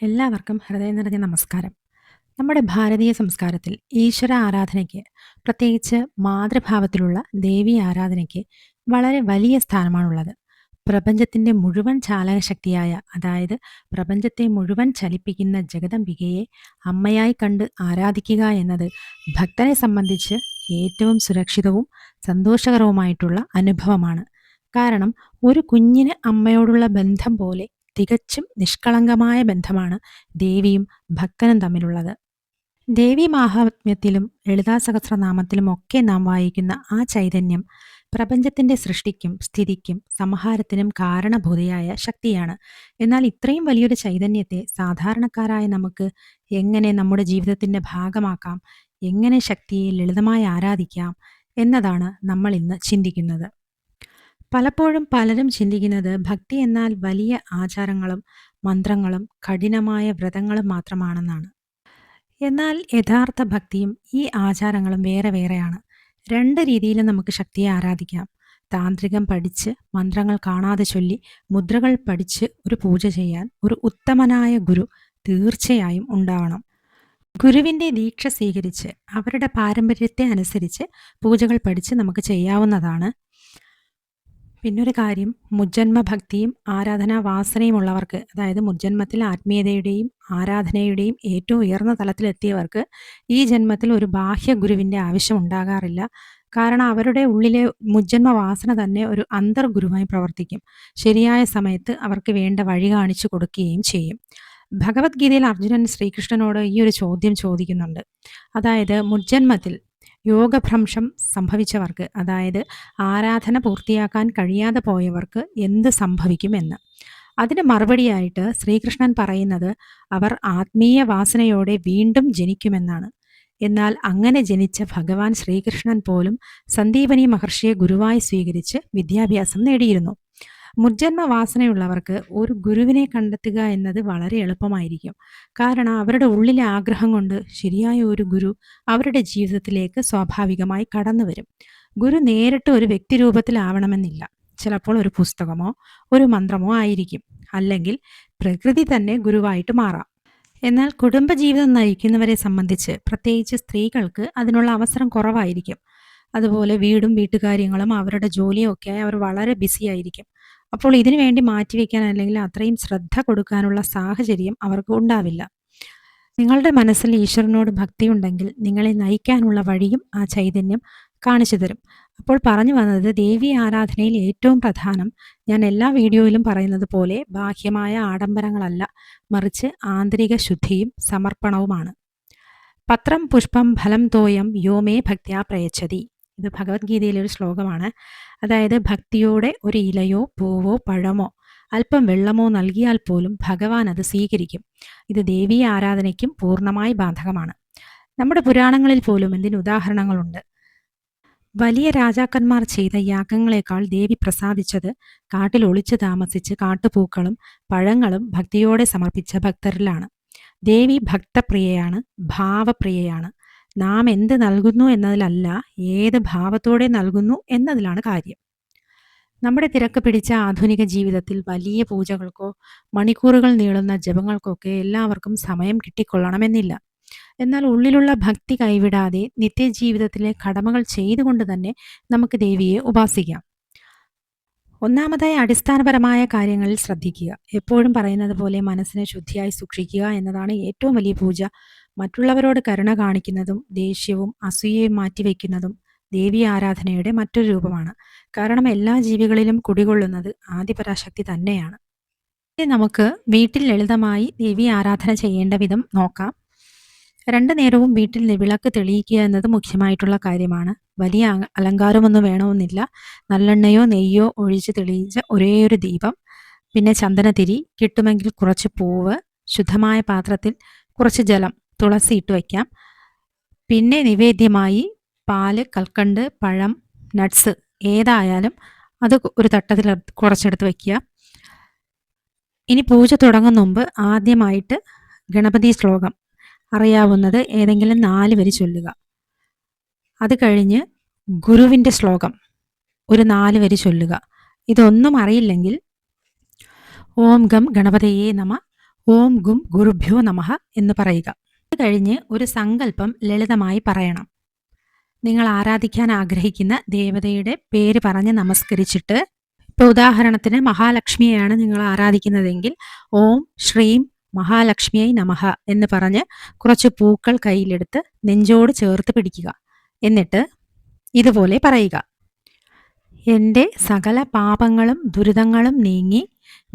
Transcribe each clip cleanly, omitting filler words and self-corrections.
എല്ലാവർക്കും ഹൃദയം നിറഞ്ഞ നമസ്കാരം. നമ്മുടെ ഭാരതീയ സംസ്കാരത്തിൽ ഈശ്വര ആരാധനയ്ക്ക്, പ്രത്യേകിച്ച് മാതൃഭാവത്തിലുള്ള ദേവീ ആരാധനയ്ക്ക് വളരെ വലിയ സ്ഥാനമാണുള്ളത്. പ്രപഞ്ചത്തിൻ്റെ മുഴുവൻ ചാലകശക്തിയായ, അതായത് പ്രപഞ്ചത്തെ മുഴുവൻ ചലിപ്പിക്കുന്ന ജഗദംബികയെ അമ്മയായി കണ്ട് ആരാധിക്കുക എന്നത് ഭക്തനെ സംബന്ധിച്ച് ഏറ്റവും സുരക്ഷിതവും സന്തോഷകരവുമായിട്ടുള്ള അനുഭവമാണ്. കാരണം ഒരു കുഞ്ഞിന് അമ്മയോടുള്ള ബന്ധം പോലെ തികച്ചും നിഷ്കളങ്കമായ ബന്ധമാണ് ദേവിയും ഭക്തനും തമ്മിലുള്ളത്. ദേവി മാഹാത്മ്യത്തിലും ലളിതാ സഹസ്രനാമത്തിലും ഒക്കെ നാം വായിക്കുന്ന ആ ചൈതന്യം പ്രപഞ്ചത്തിന്റെ സൃഷ്ടിക്കും സ്ഥിതിക്കും സംഹാരത്തിനും കാരണഭൂതയായ ശക്തിയാണ്. എന്നാൽ ഇത്രയും വലിയൊരു ചൈതന്യത്തെ സാധാരണക്കാരായ നമുക്ക് എങ്ങനെ നമ്മുടെ ജീവിതത്തിന്റെ ഭാഗമാക്കാം, എങ്ങനെ ശക്തിയെ ലളിതമായി ആരാധിക്കാം എന്നതാണ് നമ്മൾ ഇന്ന് ചിന്തിക്കുന്നത്. പലപ്പോഴും പലരും ചിന്തിക്കുന്നത് ഭക്തി എന്നാൽ വലിയ ആചാരങ്ങളും മന്ത്രങ്ങളും കഠിനമായ വ്രതങ്ങളും മാത്രമാണെന്നാണ്. എന്നാൽ യഥാർത്ഥ ഭക്തിയും ഈ ആചാരങ്ങളും വേറെ വേറെയാണ്. രണ്ട് രീതിയിലും നമുക്ക് ശക്തിയെ ആരാധിക്കാം. താന്ത്രികം പഠിച്ച് മന്ത്രങ്ങൾ കാണാതെ ചൊല്ലി മുദ്രകൾ പഠിച്ച് ഒരു പൂജ ചെയ്യാൻ ഒരു ഉത്തമനായ ഗുരു തീർച്ചയായും ഉണ്ടാവണം. ഗുരുവിൻ്റെ ദീക്ഷ സ്വീകരിച്ച് അവരുടെ പാരമ്പര്യത്തെ അനുസരിച്ച് പൂജകൾ പഠിച്ച് നമുക്ക് ചെയ്യാവുന്നതാണ്. പിന്നൊരു കാര്യം, മുജ്ജന്മ ഭക്തിയും ആരാധനാ വാസനയും ഉള്ളവർക്ക്, അതായത് മുജ്ജന്മത്തിൽ ആത്മീയതയുടെയും ആരാധനയുടെയും ഏറ്റവും ഉയർന്ന തലത്തിലെത്തിയവർക്ക് ഈ ജന്മത്തിൽ ഒരു ബാഹ്യ ഗുരുവിൻ്റെ ആവശ്യം ഉണ്ടാകാറില്ല. കാരണം അവരുടെ ഉള്ളിലെ മുജ്ജന്മ വാസന തന്നെ ഒരു അന്തർഗുരുവായി പ്രവർത്തിക്കും. ശരിയായ സമയത്ത് അവർക്ക് വേണ്ട വഴി കാണിച്ചു കൊടുക്കുകയും ചെയ്യും. ഭഗവത്ഗീതയിൽ അർജുനൻ ശ്രീകൃഷ്ണനോട് ഈ ഒരു ചോദ്യം ചോദിക്കുന്നുണ്ട്. അതായത് മുജ്ജന്മത്തിൽ യോഗഭ്രംശം സംഭവിച്ചവർക്ക്, അതായത് ആരാധന പൂർത്തിയാക്കാൻ കഴിയാതെ പോയവർക്ക് എന്ത് സംഭവിക്കുമെന്ന്. അതിന് മറുപടിയായിട്ട് ശ്രീകൃഷ്ണൻ പറയുന്നത് അവർ ആത്മീയ വാസനയോടെ വീണ്ടും ജനിക്കുമെന്നാണ്. എന്നാൽ അങ്ങനെ ജനിച്ച ഭഗവാൻ ശ്രീകൃഷ്ണൻ പോലും സന്ദീപനി മഹർഷിയെ ഗുരുവായി സ്വീകരിച്ച് വിദ്യാഭ്യാസം നേടിയിരുന്നു. മുജ്ജന്മ വാസനയുള്ളവർക്ക് ഒരു ഗുരുവിനെ കണ്ടെത്തുക എന്നത് വളരെ എളുപ്പമായിരിക്കും. കാരണം അവരുടെ ഉള്ളിലെ ആഗ്രഹം കൊണ്ട് ശരിയായ ഒരു ഗുരു അവരുടെ ജീവിതത്തിലേക്ക് സ്വാഭാവികമായി കടന്നു വരും. ഗുരു നേരിട്ട് ഒരു വ്യക്തിരൂപത്തിലാവണമെന്നില്ല. ചിലപ്പോൾ ഒരു പുസ്തകമോ ഒരു മന്ത്രമോ ആയിരിക്കും. അല്ലെങ്കിൽ പ്രകൃതി തന്നെ ഗുരുവായിട്ട് മാറാം. എന്നാൽ കുടുംബജീവിതം നയിക്കുന്നവരെ സംബന്ധിച്ച്, പ്രത്യേകിച്ച് സ്ത്രീകൾക്ക് അതിനുള്ള അവസരം കുറവായിരിക്കും. അതുപോലെ വീടും വീട്ടുകാര്യങ്ങളും അവരുടെ ജോലിയും ഒക്കെ അവർ വളരെ ബിസി ആയിരിക്കും. അപ്പോൾ ഇതിനു വേണ്ടി മാറ്റിവെക്കാൻ അല്ലെങ്കിൽ അത്രയും ശ്രദ്ധ കൊടുക്കാനുള്ള സാഹചര്യം അവർക്ക് ഉണ്ടാവില്ല. നിങ്ങളുടെ മനസ്സിൽ ഈശ്വരനോട് ഭക്തിയുണ്ടെങ്കിൽ നിങ്ങളെ നയിക്കാനുള്ള വഴിയും ആ ചൈതന്യം കാണിച്ചു തരും. അപ്പോൾ പറഞ്ഞു വന്നത്, ദേവി ആരാധനയിൽ ഏറ്റവും പ്രധാനം, ഞാൻ എല്ലാ വീഡിയോയിലും പറയുന്നത് പോലെ ബാഹ്യമായ ആഡംബരങ്ങളല്ല, മറിച്ച് ആന്തരിക ശുദ്ധിയും സമർപ്പണവുമാണ്. പത്രം പുഷ്പം ഫലം തോയം യോമേ ഭക്ത്യാ പ്രയച്ഛതി. ഇത് ഭഗവത്ഗീതയിലെ ഒരു ശ്ലോകമാണ്. അതായത് ഭക്തിയോടെ ഒരു ഇലയോ പൂവോ പഴമോ അല്പം വെള്ളമോ നൽകിയാൽ പോലും ഭഗവാൻ അത് സ്വീകരിക്കും. ഇത് ദേവീ ആരാധനയ്ക്കും പൂർണ്ണമായി ബാധകമാണ്. നമ്മുടെ പുരാണങ്ങളിൽ പോലും ഇതിന് ഉദാഹരണങ്ങളുണ്ട്. വലിയ രാജാക്കന്മാർ ചെയ്ത യാഗങ്ങളെക്കാൾ ദേവി പ്രസാദിച്ചത് കാട്ടിൽ ഒളിച്ചു താമസിച്ച് കാട്ടുപൂക്കളും പഴങ്ങളും ഭക്തിയോടെ സമർപ്പിച്ച ഭക്തരിലാണ്. ദേവി ഭക്തപ്രിയയാണ്, ഭാവപ്രിയയാണ്. നാം എന്ത് നൽകുന്നു എന്നതിലല്ല, ഏത് ഭാവത്തോടെ നൽകുന്നു എന്നതിലാണ് കാര്യം. നമ്മുടെ തിരക്ക് പിടിച്ച ആധുനിക ജീവിതത്തിൽ വലിയ പൂജകൾക്കോ മണിക്കൂറുകൾ നീളുന്ന ജപങ്ങൾക്കൊക്കെ എല്ലാവർക്കും സമയം കിട്ടിക്കൊള്ളണമെന്നില്ല. എന്നാൽ ഉള്ളിലുള്ള ഭക്തി കൈവിടാതെ നിത്യജീവിതത്തിലെ കടമകൾ ചെയ്തുകൊണ്ട് തന്നെ നമുക്ക് ദേവിയെ ഉപാസിക്കാം. ഒന്നാമതായി അടിസ്ഥാനപരമായ കാര്യങ്ങളിൽ ശ്രദ്ധിക്കുക. എപ്പോഴും പറയുന്നത് പോലെ മനസ്സിനെ ശുദ്ധിയായി സൂക്ഷിക്കുക എന്നതാണ് ഏറ്റവും വലിയ പൂജ. മറ്റുള്ളവരോട് കരുണ കാണിക്കുന്നതും ദേഷ്യവും അസൂയയും മാറ്റിവെക്കുന്നതും ദേവി ആരാധനയുടെ മറ്റൊരു രൂപമാണ്. കാരണം എല്ലാ ജീവികളിലും കുടികൊള്ളുന്നത് ആദിപരാശക്തി തന്നെയാണ്. നമുക്ക് വീട്ടിൽ ലളിതമായി ദേവി ആരാധന ചെയ്യേണ്ട വിധം നോക്കാം. 2 നേരവും വീട്ടിൽ വിളക്ക് തെളിയിക്കുക എന്നത് മുഖ്യമായിട്ടുള്ള കാര്യമാണ്. വലിയ അലങ്കാരമൊന്നും വേണമെന്നില്ല. നല്ലെണ്ണയോ നെയ്യോ ഒഴിച്ച് തെളിയിച്ച ഒരേ ഒരു ദീപം, പിന്നെ ചന്ദനത്തിരി, കിട്ടുമെങ്കിൽ കുറച്ച് പൂവ്, ശുദ്ധമായ പാത്രത്തിൽ കുറച്ച് ജലം, തുളസി ഇട്ട് വയ്ക്കാം. പിന്നെ നിവേദ്യമായി പാല്, കൽക്കണ്ട്, പഴം, നട്ട്സ് ഏതായാലും അത് ഒരു തട്ടത്തിൽ കുറച്ചെടുത്ത് വയ്ക്കുക. ഇനി പൂജ തുടങ്ങും മുമ്പ് ആദ്യമായിട്ട് ഗണപതി ശ്ലോകം അറിയാവുന്നത് ഏതെങ്കിലും 4 വരി ചൊല്ലുക. അത് കഴിഞ്ഞ് ഗുരുവിൻ്റെ ശ്ലോകം ഒരു 4 വരി ചൊല്ലുക. ഇതൊന്നും അറിയില്ലെങ്കിൽ ഓം ഗം ഗണപതയേ നമ, ഓം ഗും ഗുരുഭ്യോ നമഃ എന്ന് പറയുക. അത് കഴിഞ്ഞ് ഒരു സങ്കല്പം ലളിതമായി പറയണം. നിങ്ങൾ ആരാധിക്കാൻ ആഗ്രഹിക്കുന്ന ദേവതയുടെ പേര് പറഞ്ഞ് നമസ്കരിച്ചിട്ട്, ഇപ്പോൾ ഉദാഹരണത്തിന് മഹാലക്ഷ്മിയെയാണ് നിങ്ങൾ ആരാധിക്കുന്നതെങ്കിൽ ഓം ശ്രീം മഹാലക്ഷ്മിയായി നമഃ എന്ന് പറഞ്ഞ് കുറച്ച് പൂക്കൾ കയ്യിലെടുത്ത് നെഞ്ചോട് ചേർത്ത് പിടിക്കുക. എന്നിട്ട് ഇതുപോലെ പറയുക: എൻ്റെ സകല പാപങ്ങളും ദുരിതങ്ങളും നീങ്ങി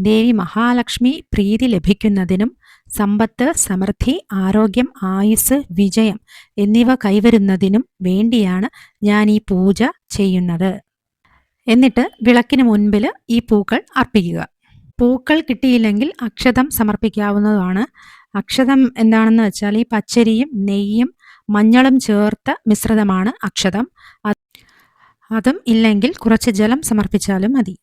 ദേവി മഹാലക്ഷ്മി പ്രീതി ലഭിക്കുന്നതിനും സമ്പത്ത്, സമൃദ്ധി, ആരോഗ്യം, ആയുസ്, വിജയം എന്നിവ കൈവരുന്നതിനും വേണ്ടിയാണ് ഞാൻ ഈ പൂജ ചെയ്യുന്നത്. എന്നിട്ട് വിളക്കിന് മുൻപിൽ ഈ പൂക്കൾ അർപ്പിക്കുക. പൂക്കൾ കിട്ടിയില്ലെങ്കിൽ അക്ഷതം സമർപ്പിക്കാവുന്നതാണ്. അക്ഷതം എന്താണെന്ന് വെച്ചാൽ ഈ പച്ചരിയും നെയ്യും മഞ്ഞളും ചേർത്ത മിശ്രിതമാണ് അക്ഷതം. അതും ഇല്ലെങ്കിൽ കുറച്ച് ജലം സമർപ്പിച്ചാലും മതി.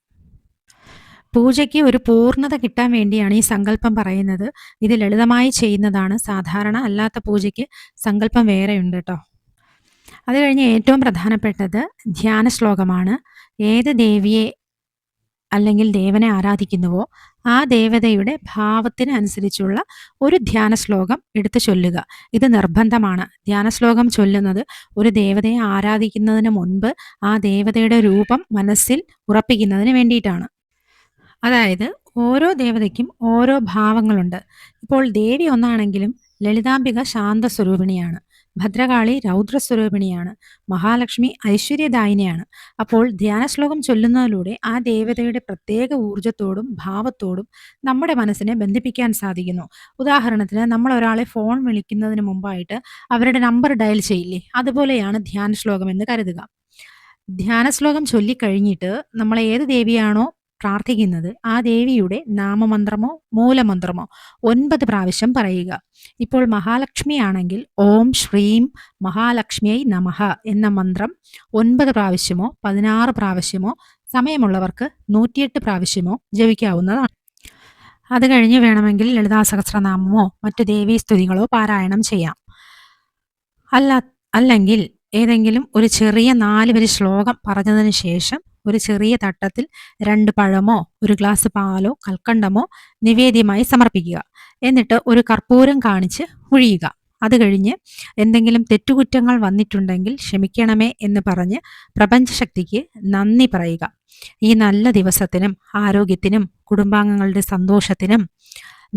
പൂജയ്ക്ക് ഒരു പൂർണ്ണത കിട്ടാൻ വേണ്ടിയാണ് ഈ സങ്കല്പം പറയുന്നത്. ഇത് ലളിതമായി ചെയ്യുന്നതാണ്. സാധാരണ അല്ലാത്ത പൂജയ്ക്ക് സങ്കല്പം വേറെയുണ്ട് കേട്ടോ. അത് കഴിഞ്ഞ് ഏറ്റവും പ്രധാനപ്പെട്ടത് ധ്യാന ശ്ലോകമാണ്. ഏത് ദേവിയെ അല്ലെങ്കിൽ ദേവനെ ആരാധിക്കുന്നുവോ ആ ദേവതയുടെ ഭാവത്തിന് അനുസരിച്ചുള്ള ഒരു ധ്യാന ശ്ലോകം എടുത്ത് ചൊല്ലുക. ഇത് നിർബന്ധമാണ്. ധ്യാന ശ്ലോകം ചൊല്ലുന്നത് ഒരു ദേവതയെ ആരാധിക്കുന്നതിന് മുൻപ് ആ ദേവതയുടെ രൂപം മനസ്സിൽ ഉറപ്പിക്കുന്നതിന് വേണ്ടിയിട്ടാണ്. അതായത് ഓരോ ദേവതയ്ക്കും ഓരോ ഭാവങ്ങളുണ്ട്. ഇപ്പോൾ ദേവി ഒന്നാണെങ്കിലും ലളിതാംബിക ശാന്തസ്വരൂപിണിയാണ്, ഭദ്രകാളി രൗദ്രസ്വരൂപിണിയാണ്, മഹാലക്ഷ്മി ഐശ്വര്യദായിനിയാണ്. അപ്പോൾ ധ്യാന ശ്ലോകം ചൊല്ലുന്നതിലൂടെ ആ ദേവതയുടെ പ്രത്യേക ഊർജ്ജത്തോടും ഭാവത്തോടും നമ്മുടെ മനസ്സിനെ ബന്ധിപ്പിക്കാൻ സാധിക്കുന്നു. ഉദാഹരണത്തിന് നമ്മൾ ഒരാളെ ഫോൺ വിളിക്കുന്നതിന് മുമ്പായിട്ട് അവരുടെ നമ്പർ ഡയൽ ചെയ്യില്ലേ, അതുപോലെയാണ് ധ്യാന ശ്ലോകം എന്ന് കരുതുക. ധ്യാന ശ്ലോകം ചൊല്ലിക്കഴിഞ്ഞിട്ട് നമ്മൾ ഏത് ദേവിയാണോ പ്രാർത്ഥിക്കുന്നത് ആ ദേവിയുടെ നാമമന്ത്രമോ മൂലമന്ത്രമോ 9 പ്രാവശ്യം പറയുക. ഇപ്പോൾ മഹാലക്ഷ്മി ആണെങ്കിൽ ഓം ശ്രീം മഹാലക്ഷ്മിയായി നമഃ എന്ന മന്ത്രം 9 പ്രാവശ്യമോ 16 പ്രാവശ്യമോ സമയമുള്ളവർക്ക് 108 പ്രാവശ്യമോ ജപിക്കാവുന്നതാണ്. അത് കഴിഞ്ഞ് വേണമെങ്കിൽ ലളിതാ സഹസ്രനാമമോ മറ്റു ദേവീ സ്തുതികളോ പാരായണം ചെയ്യാം. അല്ലെങ്കിൽ ഏതെങ്കിലും ഒരു ചെറിയ 4 വരി ശ്ലോകം പറഞ്ഞതിന് ശേഷം ഒരു ചെറിയ തട്ടത്തിൽ 2 പഴമോ 1 ഗ്ലാസ് പാലോ കൽക്കണ്ടമോ നിവേദ്യമായി സമർപ്പിക്കുക. എന്നിട്ട് ഒരു കർപ്പൂരം കാണിച്ച് ഒഴിയുക. അത് കഴിഞ്ഞ് എന്തെങ്കിലും തെറ്റുകുറ്റങ്ങൾ വന്നിട്ടുണ്ടെങ്കിൽ ക്ഷമിക്കണമേ എന്ന് പറഞ്ഞ് പ്രപഞ്ചശക്തിക്ക് നന്ദി പറയുക. ഈ നല്ല ദിവസത്തിനും ആരോഗ്യത്തിനും കുടുംബാംഗങ്ങളുടെ സന്തോഷത്തിനും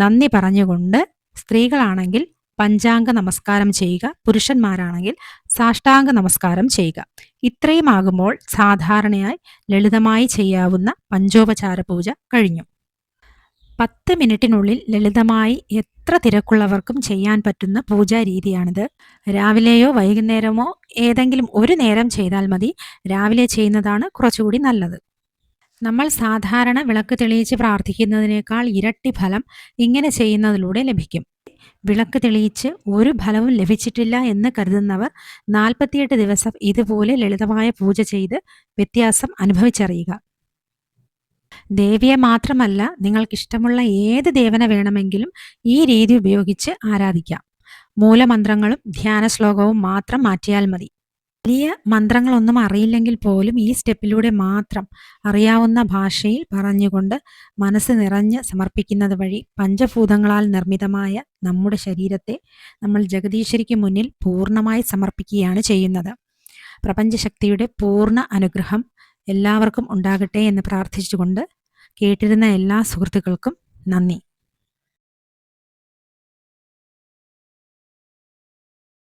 നന്ദി പറഞ്ഞുകൊണ്ട് സ്ത്രീകളാണെങ്കിൽ പഞ്ചാംഗ നമസ്കാരം ചെയ്യുക, പുരുഷന്മാരാണെങ്കിൽ സാഷ്ടാംഗ നമസ്കാരം ചെയ്യുക. ഇത്രയും ആകുമ്പോൾ സാധാരണയായി ലളിതമായി ചെയ്യാവുന്ന പഞ്ചോപചാര പൂജ കഴിഞ്ഞു. 10 മിനിറ്റിനുള്ളിൽ ലളിതമായി എത്ര തിരക്കുള്ളവർക്കും ചെയ്യാൻ പറ്റുന്ന പൂജാ രീതിയാണിത്. രാവിലെയോ വൈകുന്നേരമോ ഏതെങ്കിലും ഒരു നേരം ചെയ്താൽ മതി. രാവിലെ ചെയ്യുന്നതാണ് കുറച്ചുകൂടി നല്ലത്. നമ്മൾ സാധാരണ വിളക്ക് തെളിയിച്ച് പ്രാർത്ഥിക്കുന്നതിനേക്കാൾ ഇരട്ടി ഫലം ഇങ്ങനെ ചെയ്യുന്നതിലൂടെ ലഭിക്കും. വിളക്ക് തെളിയിച്ച് ഒരു ഫലവും ലഭിച്ചിട്ടില്ല എന്ന് കരുതുന്നവർ 48 ദിവസം ഇതുപോലെ ലളിതമായ പൂജ ചെയ്ത് വ്യത്യാസം അനുഭവിച്ചറിയുക. ദേവിയെ മാത്രമല്ല, നിങ്ങൾക്കിഷ്ടമുള്ള ഏത് ദേവനെ വേണമെങ്കിലും ഈ രീതി ഉപയോഗിച്ച് ആരാധിക്കാം. മൂലമന്ത്രങ്ങളും ധ്യാന ശ്ലോകവും മാത്രം മാറ്റിയാൽ മതി. വലിയ മന്ത്രങ്ങളൊന്നും അറിയില്ലെങ്കിൽ പോലും ഈ സ്റ്റെപ്പിലൂടെ മാത്രം അറിയാവുന്ന ഭാഷയിൽ പറഞ്ഞുകൊണ്ട് മനസ്സ് നിറഞ്ഞ് സമർപ്പിക്കുന്നത് വഴി പഞ്ചഭൂതങ്ങളാൽ നിർമ്മിതമായ നമ്മുടെ ശരീരത്തെ നമ്മൾ ജഗദീശ്വരിക്ക് മുന്നിൽ പൂർണ്ണമായി സമർപ്പിക്കുകയാണ് ചെയ്യുന്നത്. പ്രപഞ്ചശക്തിയുടെ പൂർണ്ണ അനുഗ്രഹം എല്ലാവർക്കും ഉണ്ടാകട്ടെ എന്ന് പ്രാർത്ഥിച്ചുകൊണ്ട് കേട്ടിരുന്ന എല്ലാ സുഹൃത്തുക്കൾക്കും നന്ദി.